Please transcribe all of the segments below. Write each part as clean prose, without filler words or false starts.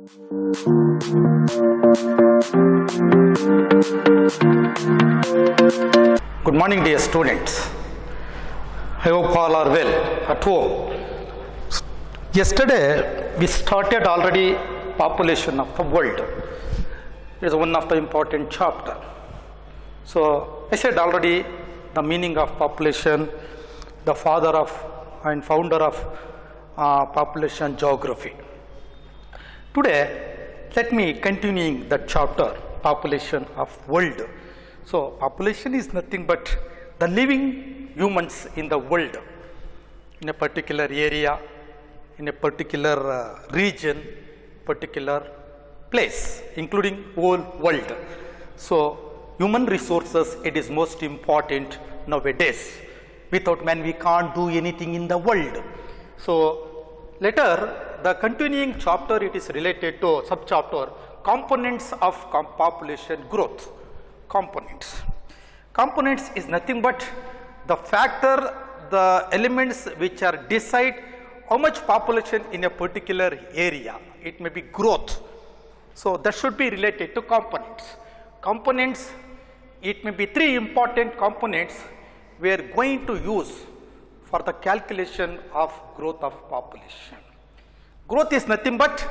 Good morning, dear students. I hope all are well at home. Yesterday, we started already population of the world. It is one of the important chapter. So, I said already the meaning of population, the father of and founder of population geography. Today, let me continuing the chapter, population of world. So, population is nothing but the living humans in the world, in a particular area, in a particular region, particular place, including whole world. So, human resources, it is most important nowadays. Without man, we can't do anything in the world. So, later, the continuing chapter, it is related to subchapter, components of population growth. Components is nothing but the factor, the elements which are decide how much population in a particular area. It may be growth. So, that should be related to components. Components, it may be three important components we are going to use for the calculation of growth of population. Growth is nothing but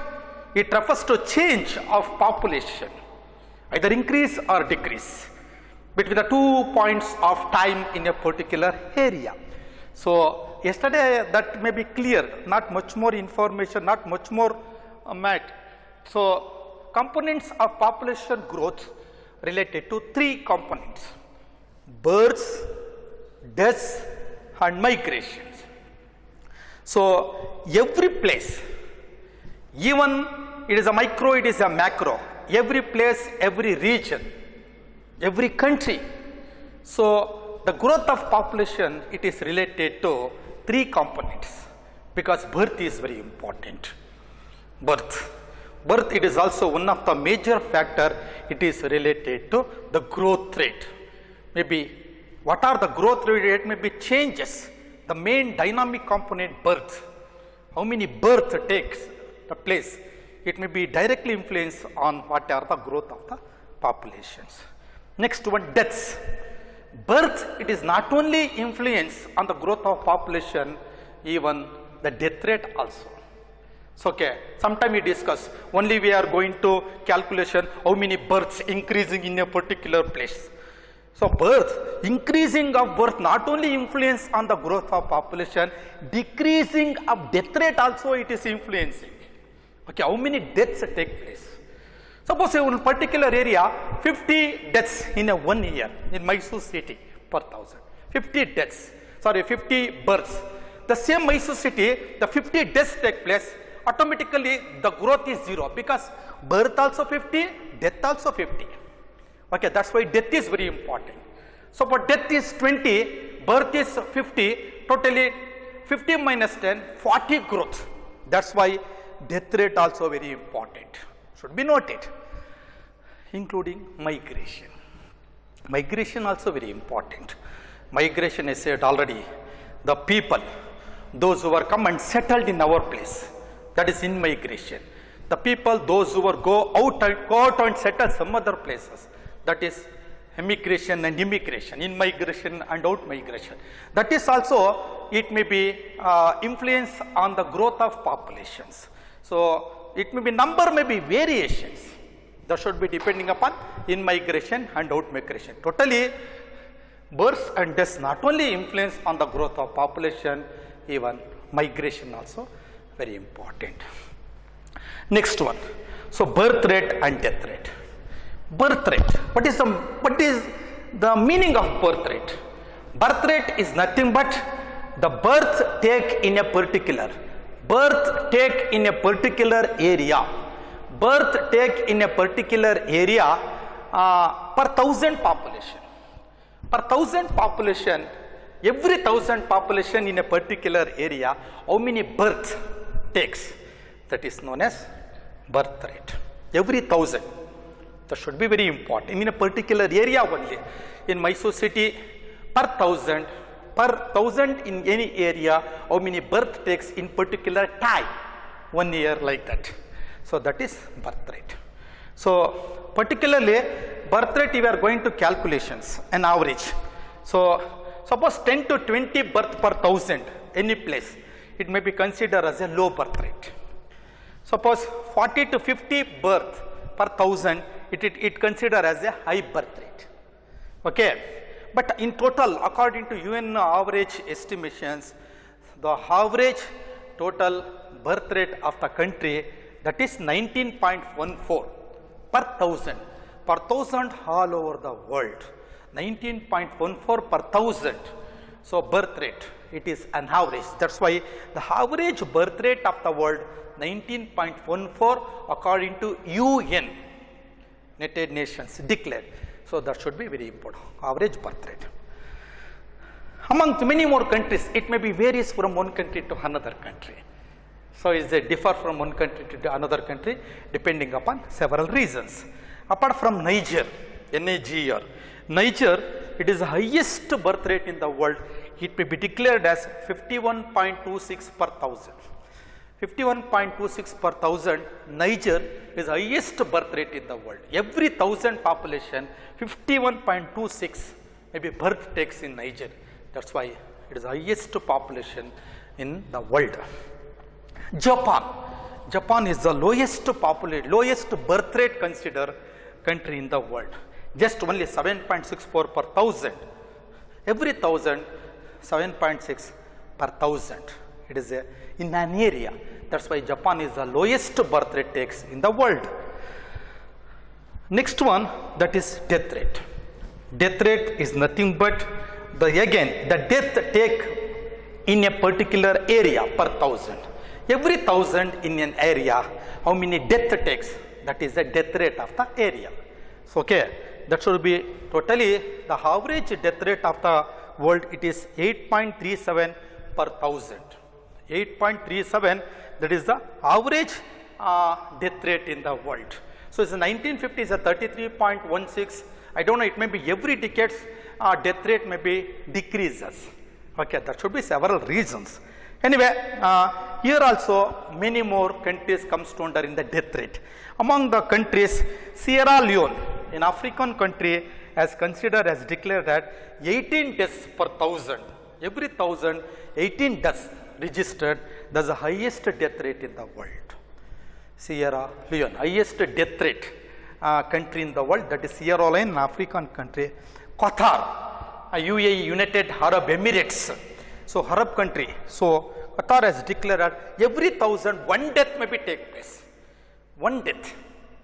it refers to change of population, either increase or decrease between the 2 points of time in a particular area. So, yesterday that may be clear, not much more information, not much more math. So, components of population growth related to three components: births, deaths and migrations. So, every place, even it is a micro, it is a macro, every place, every region, every country. So, the growth of population, it is related to three components, because birth is very important. Birth, it is also one of the major factor, it is related to the growth rate. Maybe what are the growth rate? It may be changes, the main dynamic component birth. How many birth takes the place? It may be directly influenced on what are the growth of the populations. Next one, deaths. Birth, it is not only influence on the growth of population, even the death rate also. So, okay, sometime we discuss, only we are going to calculation how many births increasing in a particular place. So, birth, increasing of birth not only influence on the growth of population, decreasing of death rate also it is influencing. Okay, how many deaths take place? Suppose in a particular area, 50 deaths in a 1 year in Mysore city per 1,000. 50 births. The same Mysore city, the 50 deaths take place, automatically the growth is 0, because birth also 50, death also 50. Okay, that's why death is very important. So, for death is 20, birth is 50, totally 50 minus 10, 40 growth. That's why death rate also very important. Should be noted, including migration. Migration also very important. Migration, I said already, the people, those who are come and settled in our place, that is in migration. The people, those who are go out and settle some other places, that is emigration and immigration, in migration and out migration. That is also, it may be influence on the growth of populations. So, it may be number, may be variations, that should be depending upon in migration and out migration. Totally, births and deaths not only influence on the growth of population, even migration also very important. Next one, so birth rate and death rate. Birth rate, what is the meaning of birth rate? Birth rate is nothing but the birth take in a particular area, birth take in a particular area per 1,000 population. Per 1,000 population, every 1,000 population in a particular area, how many birth takes? That is known as birth rate. Every 1,000. That should be very important. In a particular area only. In Mysore city, per 1,000 in any area, how many birth takes in particular time, 1 year like that. So that is birth rate. So particularly birth rate, we are going to calculations, an average. So suppose 10 to 20 birth per thousand any place, it may be considered as a low birth rate. Suppose 40 to 50 birth per thousand, it considered as a high birth rate. Okay, but in total, according to UN average estimations, the average total birth rate of the country, that is 19.14 per thousand all over the world, 19.14 per thousand. So birth rate, it is an average. That's why the average birth rate of the world 19.14 according to UN, United Nations declared. So that should be very important, average birth rate. Among many more countries, it may be varies from one country to another country. So it differ from one country to another country depending upon several reasons. Apart from Niger, NIGER, Niger, it is the highest birth rate in the world. It may be declared as 51.26 per thousand. 51.26 per thousand, Niger is the highest birth rate in the world. Every 1,000 population, 51.26 maybe birth takes in Niger. That's why it is the highest population in the world. Japan is the lowest birth rate considered country in the world. Just only 7.64 per thousand. Every 1,000, 7.6 per thousand. It is in an area. That's why Japan is the lowest birth rate takes in the world. Next one, that is death rate. Death rate is nothing but the death take in a particular area per thousand. Every 1,000 in an area, how many death takes? That is the death rate of the area. So okay, that should be totally the average death rate of the world. It is 8.37 per thousand. 8.37, that is the average death rate in the world. So it's 1950 is a 33.16. I don't know, it may be every decade death rate may be decreases. Okay, that should be several reasons. Anyway, here also many more countries comes to under in the death rate. Among the countries, Sierra Leone, an African country, as considered as declared that 18 deaths per thousand. Every 1,000, 18 deaths registered. That's the highest death rate in the world. Sierra Leone, highest death rate country in the world, that is Sierra Leone, an African country. Qatar, UAE, United Arab Emirates. So Arab country. So Qatar has declared every 1,000, one death may be take place. One death,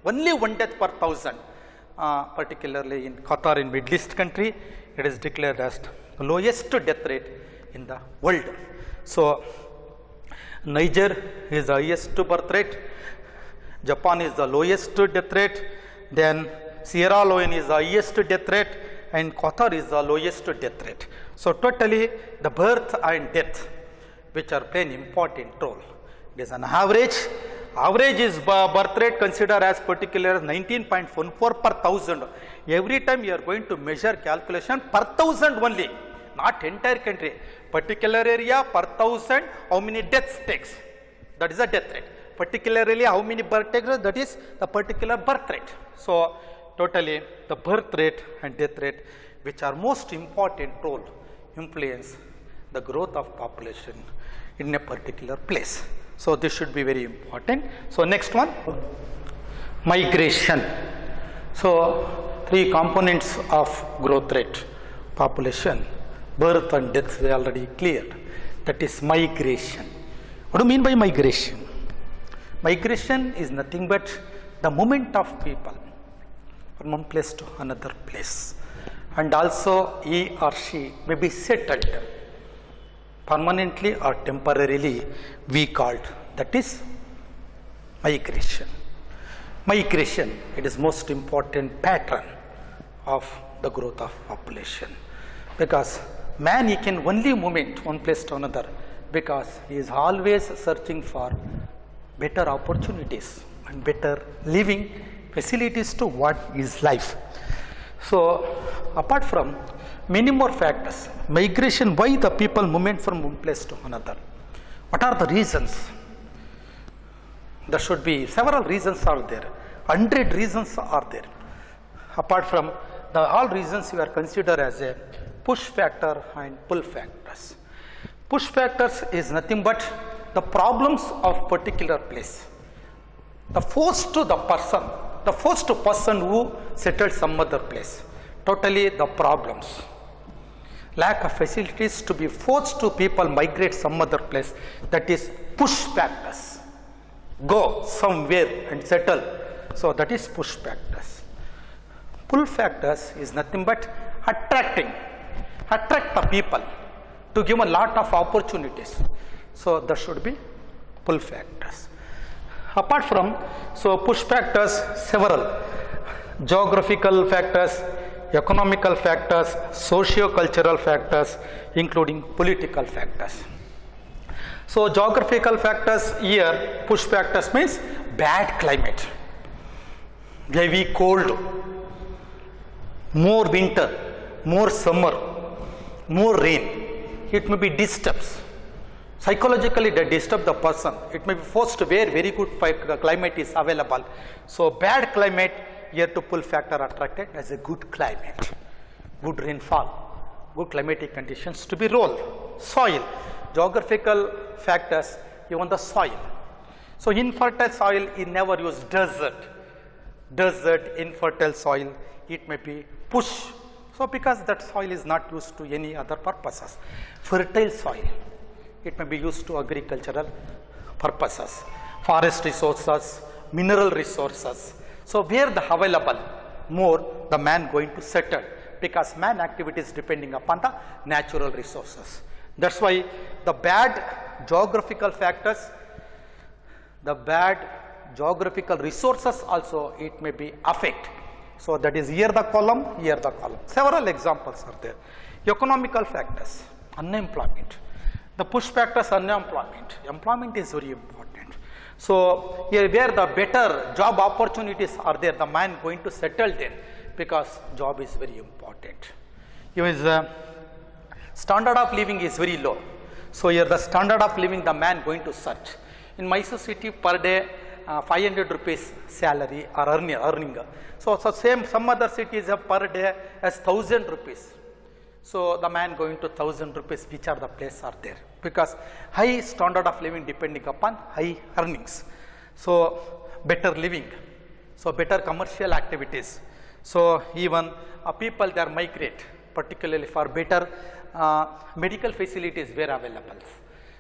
only one death per 1,000. Particularly in Qatar, in Middle East country, it is declared as the lowest death rate in the world. So Niger is the highest birth rate. Japan is the lowest death rate. Then Sierra Leone is the highest death rate, and Qatar is the lowest death rate. So totally the birth and death which are playing important role. It is an average. Average is birth rate considered as particular 19.14 per thousand. Every time you are going to measure calculation per thousand only, not entire country. Particular area per thousand, how many deaths takes? That is the death rate. Particularly how many birth takes? That is the particular birth rate. So totally the birth rate and death rate, which are most important role, influence the growth of population in a particular place. So this should be very important. So next one, migration. So three components of growth rate, population, birth and death, they already cleared. That is migration. What do you mean by migration? Migration is nothing but the movement of people from one place to another place. And also he or she may be settled permanently or temporarily, we called, that is migration. Migration, it is most important pattern of the growth of population, because man, he can only movement one place to another because he is always searching for better opportunities and better living facilities to what is life. So apart from many more factors, migration, why the people movement from one place to another? What are the reasons? There should be several reasons are there. 100 reasons are there. Apart from all reasons you are considered as a push factor and pull factors. Push factors is nothing but the problems of particular place. The force to the person who settled some other place. Totally the problems. Lack of facilities to be forced to people migrate some other place. That is push factors. Go somewhere and settle. So that is push factors. Pull factors is nothing but attract the people to give a lot of opportunities. So there should be pull factors. Apart from, so push factors several, geographical factors, economical factors, socio-cultural factors, including political factors. So geographical factors here, push factors means bad climate, heavy cold, more winter, more summer, more rain. It may be disturbs. Psychologically they disturb the person. It may be forced where very good climate is available. So bad climate here to pull factor attracted as a good climate, good rainfall, good climatic conditions to be rolled. Soil, geographical factors, even the soil. So infertile soil is never used. Desert, infertile soil, it may be push. So because that soil is not used to any other purposes. Fertile soil, it may be used to agricultural purposes. Forest resources, mineral resources. So where the available more, the man going to settle, because man activity is depending upon the natural resources. That's why the bad geographical factors, the bad geographical resources also it may be affect. So that is here the column, here the column. Several examples are there. Economical factors, unemployment. The push factors, unemployment. Employment is very important. So here where the better job opportunities are there, the man going to settle there because job is very important. His standard of living is very low. So here the standard of living the man going to search. In Mysore city per day 500 rupees salary or earning. So same some other cities have per day as 1000 rupees. So the man going to 1000 rupees, which are the place are there, because high standard of living depending upon high earnings. So better living, so better commercial activities. So even people they are migrate, particularly for better medical facilities were available.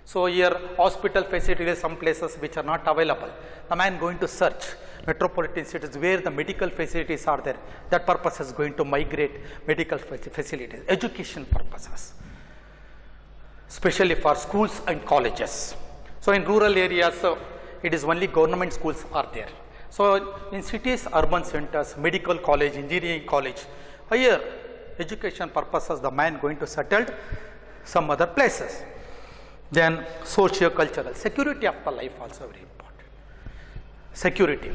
So here hospital facilities, some places which are not available. The man going to search metropolitan cities where the medical facilities are there. That purpose is going to migrate medical facilities, education purposes, especially for schools and colleges. So in rural areas, it is only government schools are there. So in cities, urban centers, medical college, engineering college, here education purposes, the man going to settle some other places. Then socio-cultural, security of the life also very important. Security,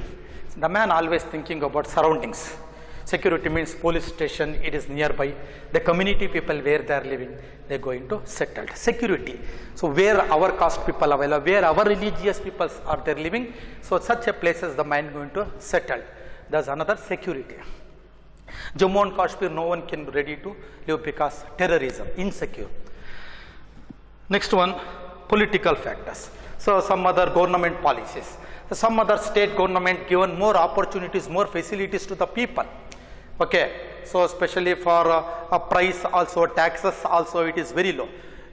the man always thinking about surroundings. Security means police station, it is nearby. The community people where they are living, they are going to settle. Security, so where our caste people are available, where our religious people are there living, so such a places the man going to settle. There's another security. Jammu and Kashmir, no one can ready to live because terrorism, insecure. Next one, political factors. So some other government policies. So some other state government given more opportunities, more facilities to the people. Okay, so especially for a price also, taxes also it is very low.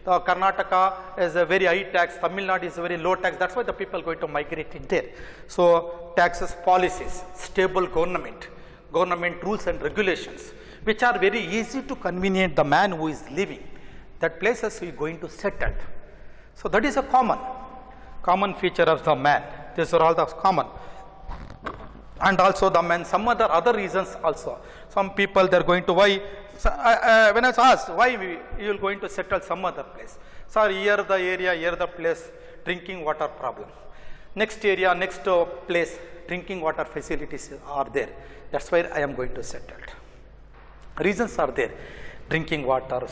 The Karnataka is a very high tax, Tamil Nadu is a very low tax, that's why the people going to migrate in there. So taxes, policies, stable government rules and regulations, which are very easy to convenient the man who is living. That places he is going to settle. So that is a common feature of the man. These are all the common. And also the man, some other reasons also. Some people they are going to why. So, when I was asked why you are going to settle some other place. So here the area, here the place, drinking water problem. Next area, next place, drinking water facilities are there. That's where I am going to settle. Reasons are there. Drinking water,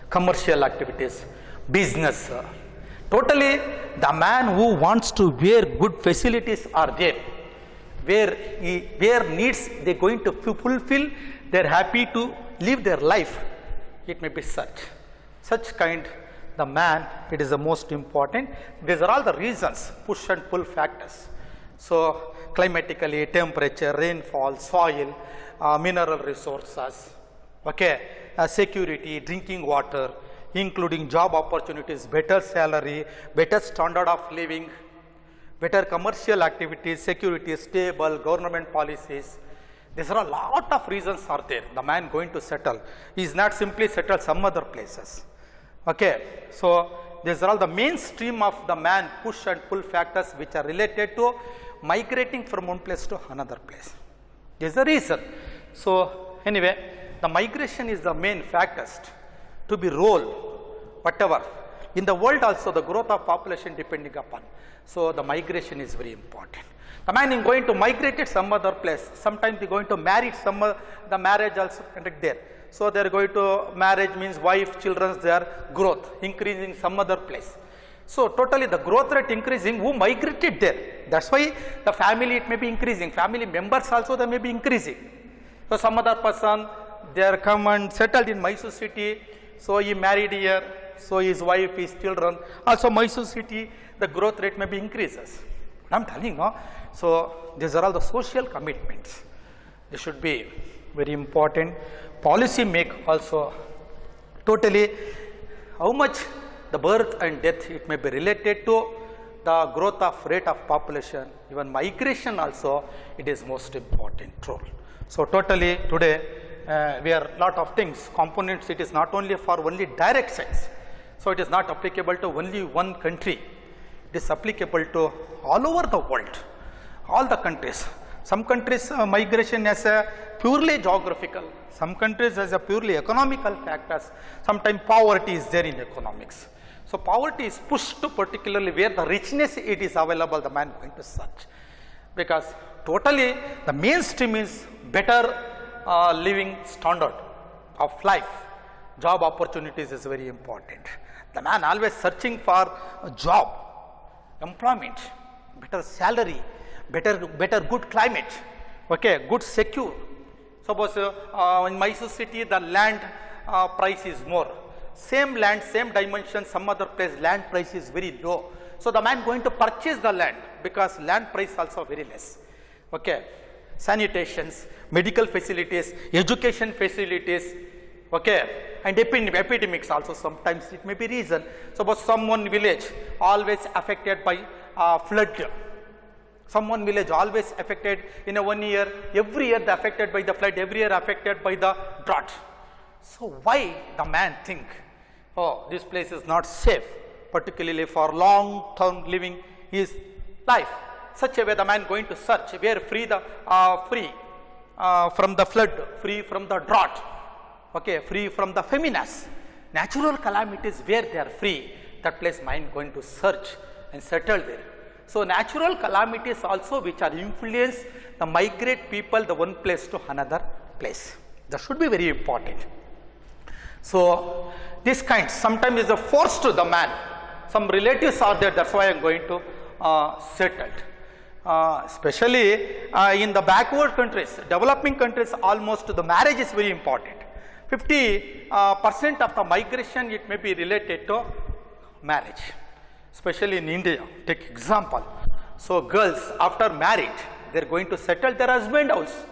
commercial activities, business, Totally, the man who wants to where good facilities are there, where needs they're going to fulfill, they're happy to live their life. It may be such kind, the man, it is the most important. These are all the reasons, push and pull factors. So climatically, temperature, rainfall, soil, mineral resources, okay, security, drinking water, including job opportunities, better salary, better standard of living, better commercial activities, security, stable government policies. These are a lot of reasons are there. The man going to settle. He is not simply settle some other places. Okay, so these are all the mainstream of the man push and pull factors which are related to migrating from one place to another place. This is the reason. So anyway, the migration is the main factors to be role, whatever. In the world also, the growth of population depending upon. So the migration is very important. The man is going to migrate to some other place. Sometimes they are going to marry the marriage also conduct there. So they are going to marriage means wife, children, their growth increasing some other place. So totally the growth rate increasing, who migrated there. That's why the family it may be increasing. Family members also they may be increasing. So some other person they are come and settled in Mysore city. So he married here. So his wife, his children, also Mysore city, the growth rate may be increases. I am telling you, so these are all the social commitments. They should be very important. Policy make also totally how much the birth and death it may be related to the growth of rate of population. Even migration also it is most important role. So totally today we are lot of things components. It is not only for only direct sense. So it is not applicable to only one country. It is applicable to all over the world, all the countries. Some countries migration as a purely geographical, some countries as a purely economical factors. Sometimes poverty is there in economics. So poverty is pushed to particularly where the richness it is available, the man going to search. Because totally the mainstream is better living standard of life. Job opportunities is very important. The man always searching for a job, employment, better salary, better good climate, okay, good secure. Suppose in Mysore city the land price is more. Same land, same dimension, some other place land price is very low. So the man going to purchase the land because land price also very less. Okay, sanitations, medical facilities, education facilities, okay, and epidemics also sometimes it may be reason. Suppose someone village always affected by flood. Someone village always affected in a 1 year, every year they affected by the flood, every year affected by the drought. So why the man think, oh, this place is not safe, particularly for long term living his life. Such a way the man going to search where free from the flood, free from the drought, okay, free from the famines, natural calamities where they are free, that place mind going to search and settle there. So natural calamities also which are influence the migrate people the one place to another place. That should be very important. So this kind sometimes is a force to the man. Some relatives are there, that's why I am going to settle. Especially in the backward countries, developing countries, almost the marriage is very important. 50% of the migration it may be related to marriage. Especially in India, take example. So girls after marriage, they are going to settle their husband house.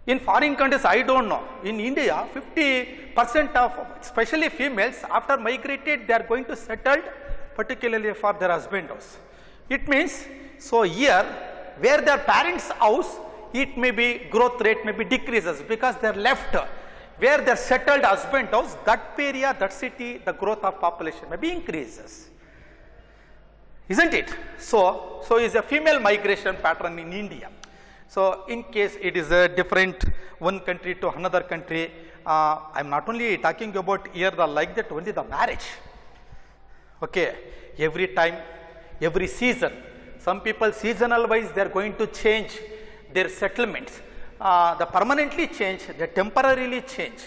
In foreign countries, I don't know. In India, 50% of, especially females, after migrated, they are going to settle particularly for their husband house. It means, so here, where their parents' house, it may be, growth rate may be decreases because they are left. Where they are settled husband house, that area, that city, the growth of population may be increases. Isn't it? So is a female migration pattern in India. So in case it is a different one country to another country, I am not only talking about here the like that only the marriage. Okay, every time, every season, some people seasonal wise they are going to change their settlements. The permanently change, they temporarily change.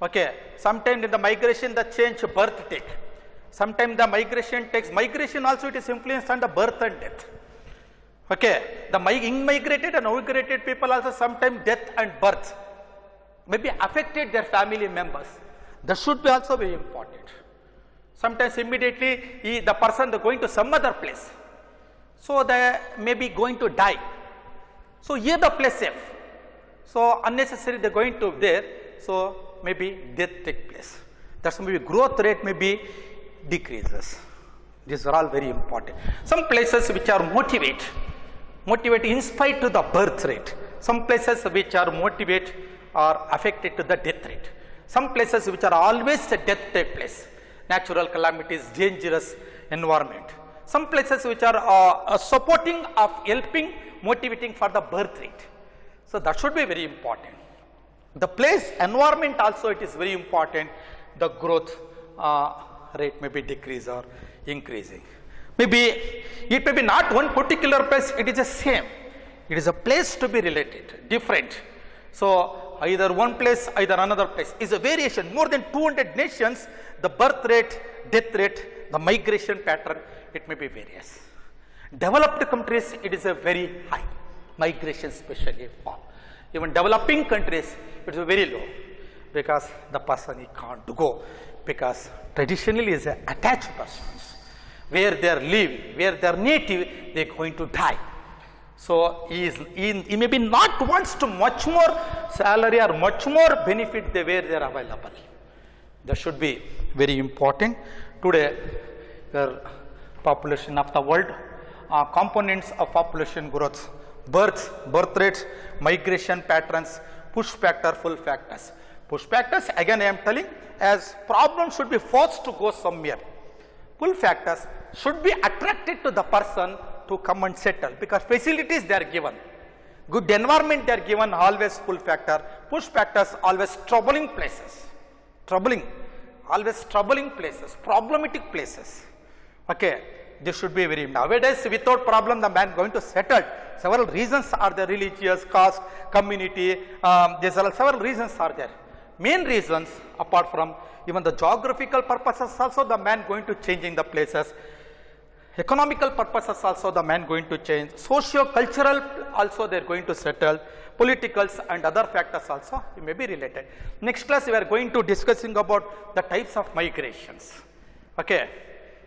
Okay, sometimes in the migration the change birth take. Sometimes the migration also it is influenced on the birth and death. Okay, the immigrated and migrated people also sometimes death and birth maybe affected their family members. That should be also very important. Sometimes immediately the person they going to some other place, so they may be going to die. So here the place safe. So unnecessary they are going to there, so maybe death take place. That's maybe growth rate maybe decreases. These are all very important. Some places which are motivate in spite to the birth rate. Some places which are motivate are affected to the death rate. Some places which are always a death take place. Natural calamities, dangerous environment. Some places which are supporting of helping, motivating for the birth rate. So that should be very important. The place environment also it is very important. The growth rate may be decrease or increasing. Maybe it may be not one particular place, it is the same. It is a place to be related, different. So either one place, either another place is a variation. More than 200 nations, the birth rate, death rate, the migration pattern, it may be various. Developed countries, it is a very high migration, especially for even developing countries, it is very low because the person he can't go because traditionally is attached persons. Where they are live, where they are native, they are going to die. So he may be not wants to much more salary or much more benefit they where they are available. That should be very important. Today, the population of the world, components of population growth, birth rates, migration patterns, push factor, pull factors. Push factors, again I am telling, as problem should be forced to go somewhere. Pull factors should be attracted to the person to come and settle because facilities they are given. Good environment they are given, always pull factor. Push factors always troubling places. Always troubling places, problematic places. Okay, this should be very, nowadays without problem the man going to settle. Several reasons are there, religious, caste, community, there are several reasons are there. Main reasons apart from even the geographical purposes also the man going to changing the places. Economical purposes also the man going to change. Socio-cultural also they are going to settle. Politicals and other factors also may be related. Next class we are going to discussing about the types of migrations. Okay.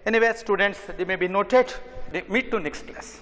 Anyway students, they may be noted. They meet to next class.